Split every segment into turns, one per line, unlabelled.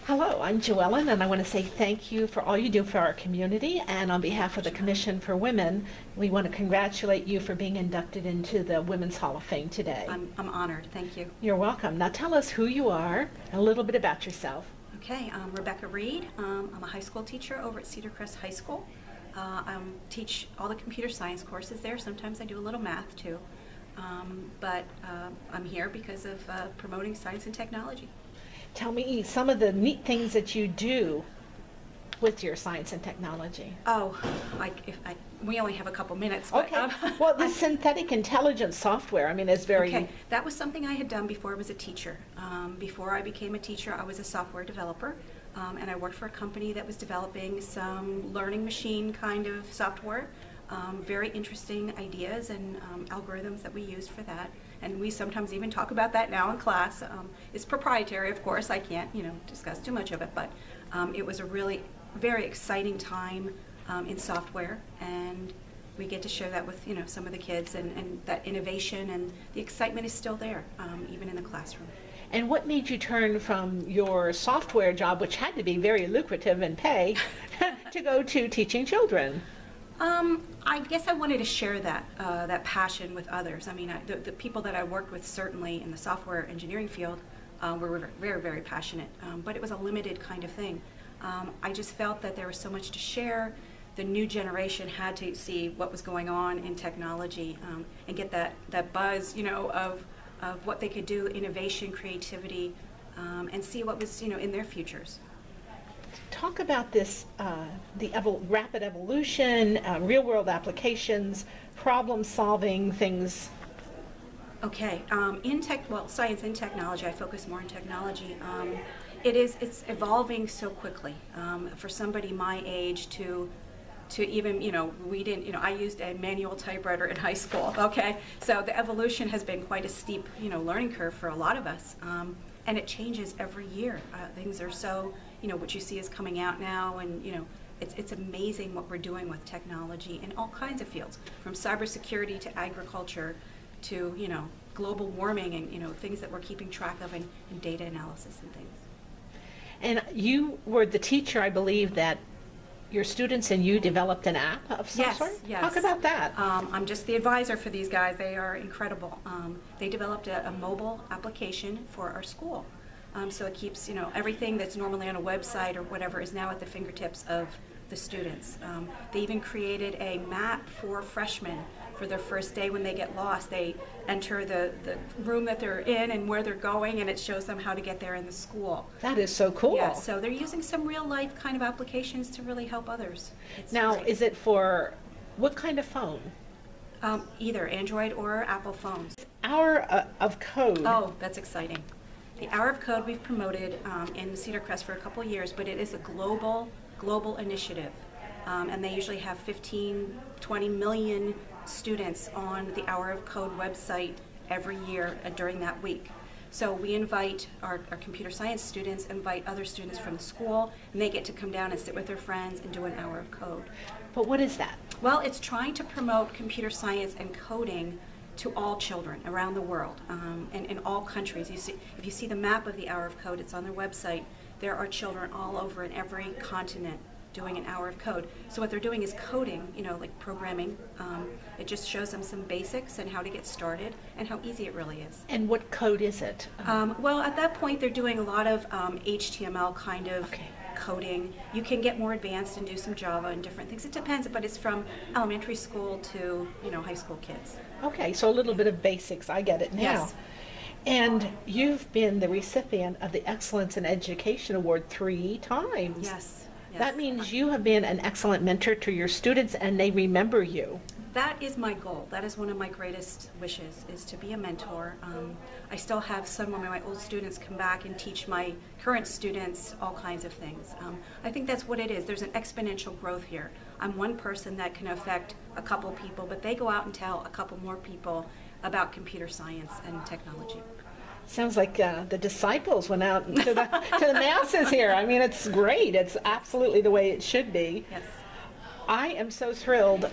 Hello, I'm Joellen, and I want to say thank you for all you do for our community. And on behalf of the Commission for Women, we want to congratulate you for being inducted into the Women's Hall of Fame today.
I'm honored. Thank you.
You're welcome. Now tell us who you are and a little bit about yourself.
Okay, I'm Rebecca Reed. I'm a high school teacher over at Cedar Crest High School. I teach all the computer science courses there. Sometimes I do a little math too. But I'm here because of promoting science and technology.
Tell me some of the neat things that you do with your science and technology.
Oh, we only have a couple minutes. But,
Okay. Well, the synthetic intelligence software, I mean, is very...
Okay, that was something I had done before I was a teacher. Before I became a teacher, I was a software developer, and I worked for a company that was developing some learning machine kind of software. Very interesting ideas and algorithms that we used for that. And we sometimes even talk about that now in class. It's proprietary, of course. I can't, discuss too much of it, but it was a really very exciting time in software, and we get to share that with, some of the kids, and that innovation and the excitement is still there, even in the classroom.
And what made you turn from your software job, which had to be very lucrative in pay, to go to teaching children?
I guess I wanted to share that passion with others. I mean, the people that I worked with, certainly in the software engineering field, were very, very passionate, but it was a limited kind of thing. I just felt that there was so much to share. The new generation had to see what was going on in technology, and get that buzz, of what they could do, innovation, creativity, and see what was, in their futures.
Talk about this, the rapid evolution, real-world applications, problem-solving things.
Okay, science and technology, I focus more on technology. It's evolving so quickly. For somebody my age to even, we didn't, I used a manual typewriter in high school, okay? So the evolution has been quite a steep, learning curve for a lot of us. And it changes every year. Things are so, what you see is coming out now, and it's amazing what we're doing with technology in all kinds of fields, from cybersecurity to agriculture to global warming, and things that we're keeping track of, and data analysis and things.
And you were the teacher, I believe, that your students and you developed an app of some sort?
Yes.
Talk about that.
I'm just the advisor for these guys. They are incredible. They developed a mobile application for our school. So it keeps, everything that's normally on a website or whatever is now at the fingertips of the students. They even created a map for freshmen for their first day when they get lost. They enter the room that they're in and where they're going, and it shows them how to get there in the school.
That is so cool.
Yeah, so they're using some real life kind of applications to really help others.
Now, is it for what kind of phone?
Either Android or Apple phones.
Hour of Code.
Oh, that's exciting. The Hour of Code we've promoted in Cedar Crest for a couple of years, but it is a global initiative. And they usually have 20 million students on the Hour of Code website every year during that week. So we invite our computer science students, invite other students from the school, and they get to come down and sit with their friends and do an Hour of Code.
But what is that?
Well, it's trying to promote computer science and coding to all children around the world, and in all countries. If you see the map of the Hour of Code, it's on their website. There are children all over in every continent doing an Hour of Code. So what they're doing is coding, like programming. It just shows them some basics and how to get started and how easy it really is.
And what code is it?
Well, at that point, they're doing a lot of HTML kind of coding. You can get more advanced and do some Java and different things. It depends, but it's from elementary school to, high school kids.
Okay, so a little bit of basics. I get it now.
Yes.
And you've been the recipient of the Excellence in Education Award 3 times.
Yes.
That means you have been an excellent mentor to your students, and they remember you.
That is my goal. That is one of my greatest wishes, is to be a mentor. I still have some of my old students come back and teach my current students all kinds of things. I think that's what it is. There's an exponential growth here. I'm one person that can affect a couple people, but they go out and tell a couple more people about computer science and technology.
Sounds like the disciples went out to the masses here. I mean, it's great. It's absolutely the way it should be.
Yes.
I am so thrilled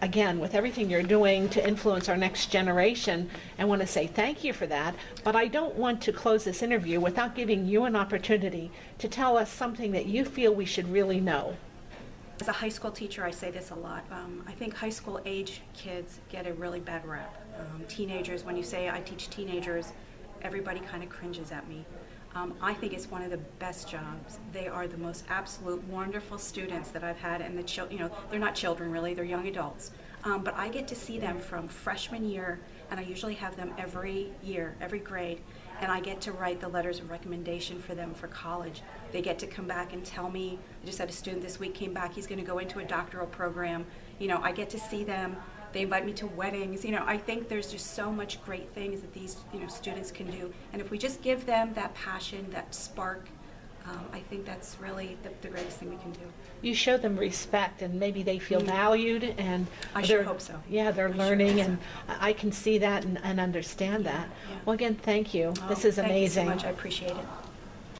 again, with everything you're doing to influence our next generation, I want to say thank you for that. But I don't want to close this interview without giving you an opportunity to tell us something that you feel we should really know.
As a high school teacher, I say this a lot. I think high school age kids get a really bad rap. Teenagers, when you say I teach teenagers, everybody kind of cringes at me. I think it's one of the best jobs. They are the most absolute wonderful students that I've had, and they're not children really, they're young adults. But I get to see them from freshman year, and I usually have them every year, every grade, and I get to write the letters of recommendation for them for college. They get to come back and tell me, I just had a student this week came back, he's going to go into a doctoral program. I get to see them. They invite me to weddings. I think there's just so much great things that these students can do. And if we just give them that passion, that spark, I think that's really the greatest thing we can do.
You show them respect, and maybe they feel valued, and
I sure hope so.
Yeah, they're
I
learning,
sure hope
and I can see that and understand that.
Yeah.
Well, again, thank you.
Oh,
This is
thank
amazing.
you so much. I appreciate it.